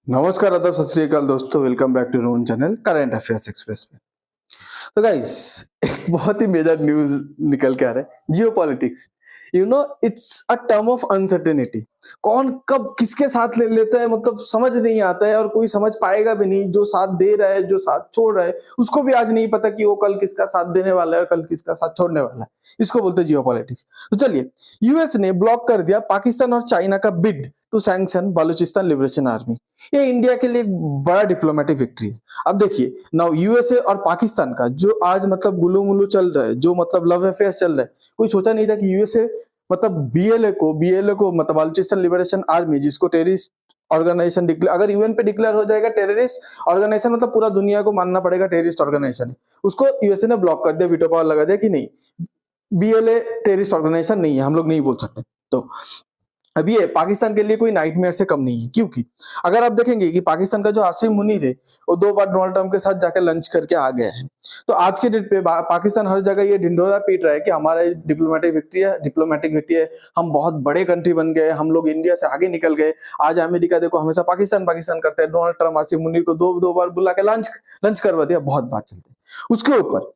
नमस्कार, आदाब, सत श्री अकाल दोस्तों। वेलकम बैक टू रोन चैनल करंट अफेयर्स एक्सप्रेस में। तो गाइस, एक बहुत ही मेजर न्यूज निकल के आ रहा है, जियो politics. It's a term of uncertainty. कौन कब किसके साथ ले लेता है, मतलब समझ नहीं आता है, और कोई समझ पाएगा भी नहीं। जो साथ दे रहा है, जो साथ छोड़ रहा है, उसको भी आज नहीं पता कि वो कल किसका साथ देने वाला है और कल किसका साथ छोड़ने वाला है। इसको बोलते हैं जियो पॉलिटिक्स। तो चलिए, यूएस ने ब्लॉक कर दिया पाकिस्तान और चाइना का bid to sanction Balochistan Liberation Army. ये इंडिया के लिए एक बड़ा डिप्लोमेटिक विक्ट्री है। अब देखिए, नाउ यूएसए और पाकिस्तान का जो आज मतलब गुलू मुलू चल रहा है, जो मतलब लव अफेयर चल रहा है, कोई सोचा नहीं था कि यूएसए मतलब बीएलए को मतलब बलूचिस्तान लिबरेशन आर्मी, जिसको टेररिस्ट ऑर्गेनाइजेशन डिक्लेयर, अगर यूएन पे डिक्लेयर हो जाएगा टेररिस्ट ऑर्गेनाइजेशन, मतलब पूरा दुनिया को मानना पड़ेगा टेररिस्ट ऑर्गेनाइजेशन है, उसको यूएसए ने ब्लॉक कर दिया, वीटो पावर लगा दिया कि नहीं, बीएलए टेररिस्ट ऑर्गेनाइजेशन नहीं है, हम लोग नहीं बोल सकते। तो अब ये पाकिस्तान के लिए कोई नाइटमेयर से कम नहीं है, क्योंकि अगर आप देखेंगे कि पाकिस्तान का जो आसिम मुनीर है, वो 2 बार डोनाल्ड ट्रंप के साथ जाकर लंच करके आ गया है। तो आज के डेट पे पाकिस्तान हर जगह ये ढिंढोरा पीट रहा है कि हमारा डिप्लोमेटिक विक्ट्री है, हम बहुत बड़े कंट्री बन गए, हम लोग इंडिया से आगे निकल गए। आज अमेरिका देखो हमेशा पाकिस्तान पाकिस्तान करते हैं, डोनाल्ड ट्रंप आसिम मुनीर को दो बार बुला के लंच लंच करवा दिया, बहुत बात चलती है। उसके ऊपर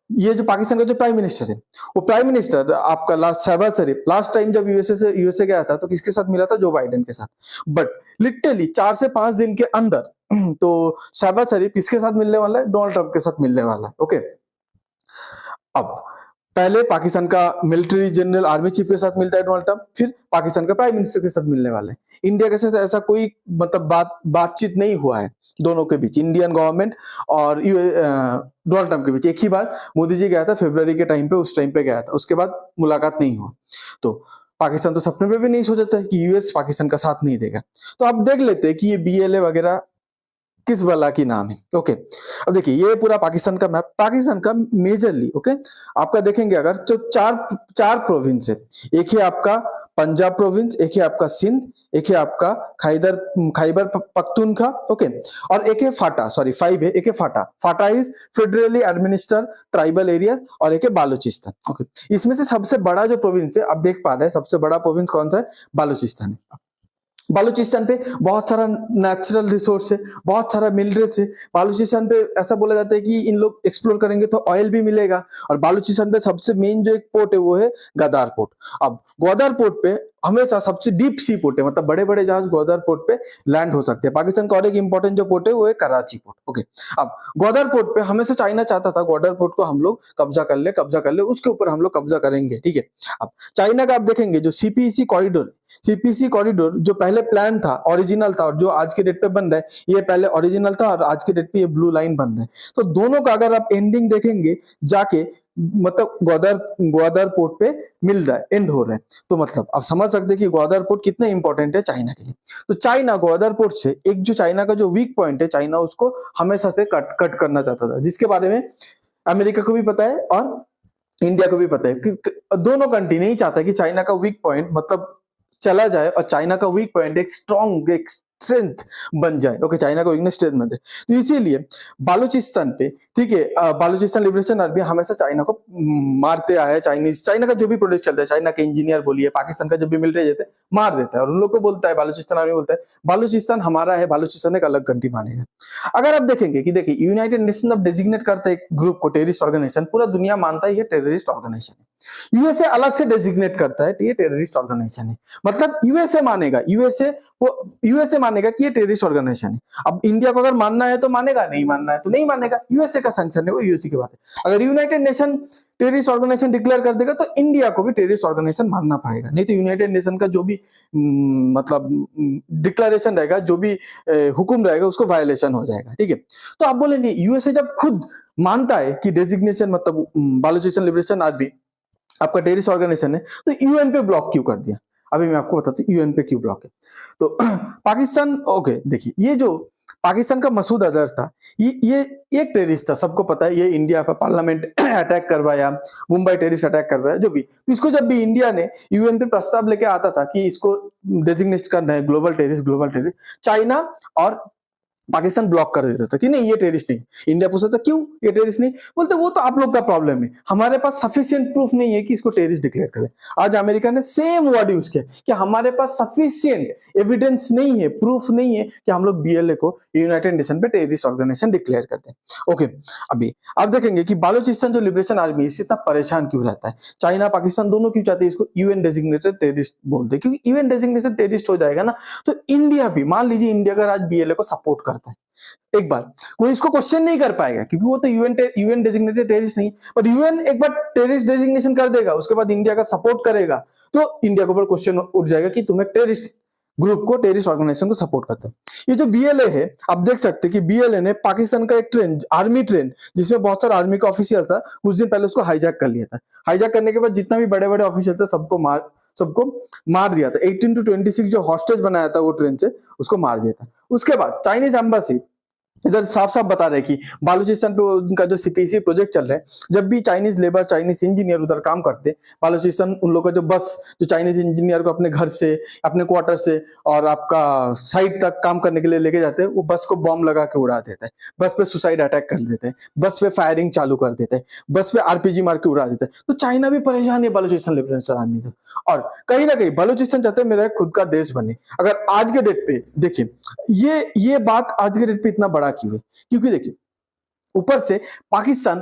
ये जो पाकिस्तान का जो प्राइम मिनिस्टर है, वो प्राइम मिनिस्टर आपका शहबाज शरीफ लास्ट टाइम जब यूएसए गया था, तो किसके साथ मिला था? जो बाइडेन के साथ। बट लिटरली 4 से 5 दिन के अंदर तो शहबाज शरीफ किसके साथ मिलने वाला है? डोनाल्ड ट्रंप के साथ मिलने वाला है। ओके, अब पहले पाकिस्तान का मिलिट्री जनरल आर्मी चीफ के साथ मिलता है डोनाल्ड ट्रंप, फिर पाकिस्तान का प्राइम मिनिस्टर के साथ मिलने वाला है। इंडिया के साथ ऐसा कोई मतलब बातचीत नहीं हुआ है दोनों के बीच, इंडियन गवर्नमेंट और डोनाल्ड ट्रंप के बीच। एक ही बार मोदी जी गया था फरवरी के टाइम पे, उस टाइम पे गया था, उसके बाद मुलाकात नहीं हुआ। तो पाकिस्तान तो सपने में भी नहीं सोचा था कि यूएस पाकिस्तान का साथ नहीं देगा। तो आप देख लेते हैं कि ये बीएलए वगैरह किस बला की नाम है। ओके, अब देखिए, ये पूरा पाकिस्तान का मैप, पाकिस्तान का मेजरली ओके, आपका देखेंगे अगर तो चार चार प्रोविंस है। एक है आपका पंजाब प्रोविंस, एक है आपका सिंध, एक है आपका खैबर पख्तूनख्वा, ओके, और एक है फाटा, सॉरी 5 है, एक है FATA. FATA is federally administered tribal area, और एक है बालूचिस्तान। ओके, इसमें से सबसे बड़ा जो प्रोविंस है, आप देख पा रहे हैं सबसे बड़ा प्रोविंस कौन सा है? बालूचिस्तान है। बालूचिस्तान पे बहुत सारा नेचुरल रिसोर्स है, बहुत सारा मिनरल्स है। बालूचिस्तान पे ऐसा बोला जाता है कि इन लोग एक्सप्लोर करेंगे तो ऑयल भी मिलेगा। और बालूचिस्तान पे सबसे मेन जो एक पोर्ट है वो है ग्वादर पोर्ट। अब ग्वादर पोर्ट पे हमेशा सबसे डीप सी पोर्ट है, मतलब बड़े बड़े जहाज ग्वादर पोर्ट पे लैंड हो सकते हैं। पाकिस्तान का और एक इंपॉर्टेंट जो पोर्ट है वो है कराची पोर्ट। ओके, अब ग्वादर पोर्ट पे हमेशा चाइना चाहता था ग्वादर पोर्ट को हम लोग कब्जा कर ले, उसके ऊपर हम लोग कब्जा करेंगे। ठीक है, अब चाइना का आप देखेंगे जो सीपीसी कॉरिडोर जो पहले प्लान था, ओरिजिनल था, और जो आज के डेट पे बन रहा है, ये पहले ओरिजिनल था और आज के डेट पे ये ब्लू लाइन बन रहा है। तो दोनों का अगर आप एंडिंग देखेंगे जाके, मतलब ग्वादर पोर्ट पे मिल रहा है, एंड हो रहा है। तो मतलब आप समझ सकते हैं कि ग्वादर पोर्ट कितना इंपॉर्टेंट है चाइना के लिए। तो चाइना ग्वादर पोर्ट से एक जो चाइना का जो वीक पॉइंट है, चाइना उसको हमेशा से कट करना चाहता था, जिसके बारे में अमेरिका को भी पता है और इंडिया को भी पता है कि दोनों कंट्री नहीं चाहता कि चाइना का वीक पॉइंट मतलब चला जाए, और चाइना का वीक पॉइंट एक स्ट्रॉन्ग एक स्ट्रेंथ बन जाए। ओके, चाइना का वीकनेस स्ट्रेंथ बन जाए। तो इसीलिए बालूचिस्तान पे, ठीक है, बालूचिस्तान लिबरेशन आर्मी हमेशा चाइना को मारते आया है। चाइना का जो भी प्रोडक्ट चलता है, चाइना के इंजीनियर बोलिए, पाकिस्तान का जो भी मिलिट्री जाते हैं, मार देता है, और उन लोग को बोलता है, बालूचिस्तान आर्मी बोलता है बालूचिस्तान हमारा है, बालूचिस्तान एक अलग कंट्री मानेगा। अगर आप देखेंगे कि देखिए, यूनाइटेड नेशन अब डेजिग्नेट करता है एक ग्रुप को टेररिस्ट ऑर्गेनाइजेशन, पूरा दुनिया मानता है ये टेररिस्ट ऑर्गेनाइजेशन है। यूएसए अलग से डेजिग्नेट करता है, तो ये टेररिस्ट ऑर्गेनाइजेशन है। मतलब यूएसए मानेगा कि ये टेररिस्ट ऑर्गेनाइजेशन है। अब इंडिया को अगर मानना है तो मानेगा, नहीं मानना है तो नहीं मानेगा। यूएसए का सैंक्शन है, वो यूएसए की बात है। अगर United Nation terrorist organisation declare कर देगा, तो इंडिया को भी टेररिस्ट ऑर्गेनाइजेशन मानना पड़ेगा, नहीं तो यूनाइटेड नेशन का जो भी मतलब डिक्लेरेशन रहेगा, जो भी हुक्म रहेगा, उसको वायलेशन हो जाएगा। ठीक है, तो आप बोलेंगे यूएसए जब खुद मानता है कि डेजिग्नेशन मतलब बालूचिस्तान लिबरेशन आर्मी आपका टेररिस्ट ऑर्गेनाइजेशन है, तो यूएन पे ब्लॉक क्यों कर दिया? अभी मैं आपको बताता हूँ यूएन पे क्यों ब्लॉक है। तो पाकिस्तान, ओके, देखिए, ये जो पाकिस्तान का मसूद अजहर था, ये एक टेररिस्ट था, सबको पता है। ये इंडिया पर पार्लियामेंट अटैक करवाया, मुंबई टेररिस्ट अटैक करवाया, जो भी। तो इसको जब भी इंडिया ने यूएन पे प्रस्ताव लेके आता था कि इसको डेजिग्नेट करना है ग्लोबल टेररिस्ट, चाइना और पाकिस्तान ब्लॉक कर देता था कि नहीं ये टेररिस्ट नहीं। इंडिया पूछता था क्यों ये टेररिस्ट नहीं, बोलते वो तो आप लोग का प्रॉब्लम है, हमारे पास सफिशिएंट प्रूफ नहीं है कि इसको टेररिस्ट डिक्लेयर करें। आज अमेरिका ने सेम वर्ड यूज किया कि हमारे पास सफिशिएंट एविडेंस नहीं है, प्रूफ नहीं है कि हम लोग बीएलए को यूनाइटेड नेशन पे टेररिस्ट ऑर्गेनाइजेशन डिक्लेयर करते हैं। ओके, अभी आप देखेंगे कि बालूचिस्तान जो लिबरेशन आर्मी इससे इतना परेशान क्यों रहता है, चाइना पाकिस्तान दोनों क्यों चाहते हैं इसको यूएन डेजिग्नेटेड टेररिस्ट बोलते हैं, क्योंकि यूएन डेजिग्नेटेड टेररिस्ट हो जाएगा ना तो इंडिया भी, मान लीजिए इंडिया अगर आज बीएलए को सपोर्ट करता है, एक बार कोई इसको क्वेश्चन नहीं कर पाएगा क्योंकि वो तो यूएन डेजिग्नेटेड टेररिस्ट नहीं, पर यूएन एक बार टेररिस्ट डेजिग्नेशन कर देगा, उसके बाद इंडिया का सपोर्ट करेगा तो इंडिया के ऊपर क्वेश्चन उठ जाएगा कि तुम्हें टेररिस्ट ग्रुप को, टेररिस्ट ऑर्गेनाइजेशन को सपोर्ट करता है। ये जो बीएलए है, आप देख सकते हैं कि बीएलए ने पाकिस्तान का एक ट्रेन, आर्मी ट्रेन जिसमें बहुत सारे आर्मी का ऑफिशियल था, कुछ दिन पहले उसको हाईजैक कर लिया था। हाईजैक करने के बाद जितना भी बड़े बड़े ऑफिशियल थे सबको मार दिया था। 18 to 26 जो हॉस्टेज बनाया था वो ट्रेन से, उसको मार दिया था। उसके बाद चाइनीज एम्बेसी इधर साफ साफ बता रहे कि बालूचिस्तान पे उनका जो सीपीसी प्रोजेक्ट चल रहा है, जब भी चाइनीज लेबर, चाइनीज इंजीनियर उधर काम करते, बालूचिस्तान उन लोगों का जो बस, जो चाइनीज इंजीनियर को अपने घर से, अपने क्वार्टर से और आपका साइट तक काम करने के लिए लेके जाते हैं, वो बस को बॉम्ब लगा के उड़ा देता है, बस पे सुसाइड अटैक कर देते हैं, बस पे फायरिंग चालू कर देते हैं, बस पे आरपीजी मार के उड़ा देते हैं। तो चाइना भी परेशान है बालूचिस्तान लिबरेशन आर्मी से, और कहीं ना कहीं बालूचिस्तान चाहते हैं मेरा खुद का देश बने। अगर आज के डेट पे देखिए, ये बात आज के डेट पे इतना बड़ा क्यों है, क्योंकि देखिए ऊपर से पाकिस्तान,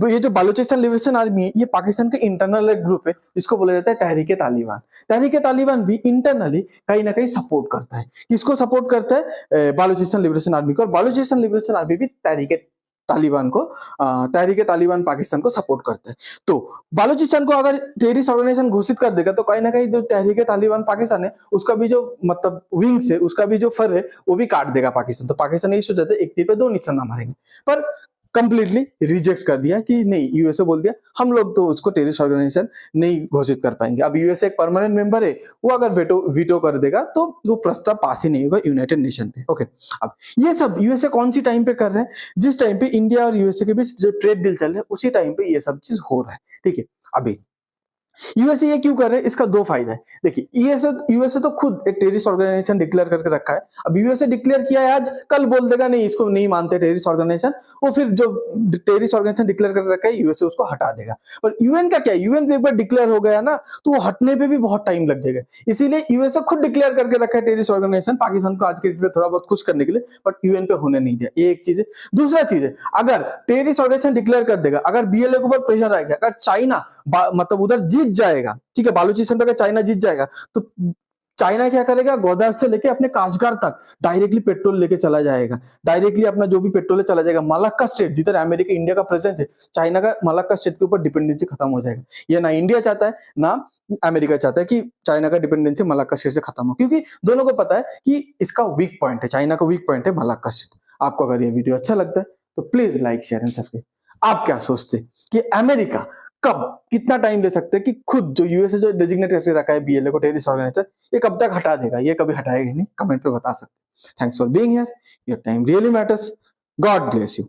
ये जो बालूचिस्तान लिबरेशन आर्मी है ये पाकिस्तान का इंटरनल एक ग्रुप है जिसको बोला जाता है तहरीके तालिबान। तहरीके तालिबान भी इंटरनली कहीं ना कहीं सपोर्ट करता है, किसको सपोर्ट करता है, बालूचिस्तान लिबरेशन आर्मी को, और बालूचिस्तान लिबरेशन आर्मी भी तहरीके तालिबान को, तहरीके तालिबान पाकिस्तान को सपोर्ट करता है। तो बालूचिस्तान को अगर टेररिस्ट ऑर्गेनाइजेशन घोषित कर देगा तो कहीं ना कहीं जो तहरीके तालिबान पाकिस्तान है उसका भी जो मतलब विंग्स है, उसका भी जो फर है वो भी काट देगा पाकिस्तान। तो पाकिस्तान ये सोचा था एक तीर पे दो निशाना मारेंगे, पर कंप्लीटली रिजेक्ट कर दिया कि नहीं, यूएसए बोल दिया हम लोग तो उसको टेररिस्ट ऑर्गेनाइजेशन नहीं घोषित कर पाएंगे। अब यूएसए एक परमानेंट मेंबर है, वो अगर वीटो कर देगा तो वो प्रस्ताव पास ही नहीं होगा यूनाइटेड नेशन पे। ओके, अब ये सब यूएसए कौन सी टाइम पे कर रहे हैं, जिस टाइम पे इंडिया और यूएसए के बीच जो ट्रेड डील चल रहा है उसी टाइम पे ये सब चीज हो रहा है। ठीक है, अभी यूएसए ये क्यों कर रहे हैं, इसका दो फायदा है। देखिए यूएसए तो खुद एक टेररिस्ट ऑर्गेनाइजेशन डिक्लेयर करके रखा है, अब यूएसए डिक्लेयर किया है आज, कल बोल देगा नहीं इसको नहीं मानते टेररिस्ट ऑर्गेनाइजेशन, वो फिर जो टेररिस्ट ऑर्गेनाइजेशन डिक्लेयर करके रखा है यूएसए उसको हटा देगा। पर यूएन का क्या, यूएन पे एक बार डिक्लेयर हो गया ना तो वो हटने पे भी बहुत टाइम लग जाएगा, इसीलिए यूएसए खुद डिक्लेयर करके रखा है टेररिस्ट ऑर्गेनाइजेशन पाकिस्तान को आज के डेट में थोड़ा बहुत खुश करने के लिए, बट यूएन पे होने नहीं दिया। ये एक चीज है। दूसरा चीज है, अगर टेररिस्ट ऑर्गेनाइजेशन डिक्लेयर कर देगा, अगर बीएलए के ऊपर प्रेशर आएगा, अगर चाइना मतलब उधर जीत जाएगा, ठीक है, बालूचिस्तान पे चाइना जीत जाएगा तो चाइना क्या करेगा, गोदावरी से लेके अपने काशगार तक डायरेक्टली पेट्रोल लेके चला जाएगा, डायरेक्टली अपना जो भी पेट्रोल है चला जाएगा। मलक्का स्टेट जिधर अमेरिका इंडिया का प्रेजेंस है, चाइना का मलक्का स्टेट के ऊपर डिपेंडेंसी खत्म हो जाएगा। ये ना इंडिया चाहता है ना अमेरिका चाहता है कि चाइना का डिपेंडेंसी मलक्का स्टेट से खत्म हो, क्योंकि दोनों को पता है कि इसका वीक पॉइंट है, चाइना का वीक पॉइंट है मलक्का स्टेट। आपको अगर ये वीडियो अच्छा लगता है तो please like share and subscribe. आप क्या सोचते कि अमेरिका कब, कितना टाइम ले सकते हैं कि खुद जो यूएसए जो डेजिग्नेट करके रखा है बीएलए को टेररिस्ट ऑर्गेनाइजेशन, ये कब तक हटा देगा, ये कभी हटाएगा नहीं, कमेंट पे बता सकते। Thanks for being here, your time really matters, God bless you.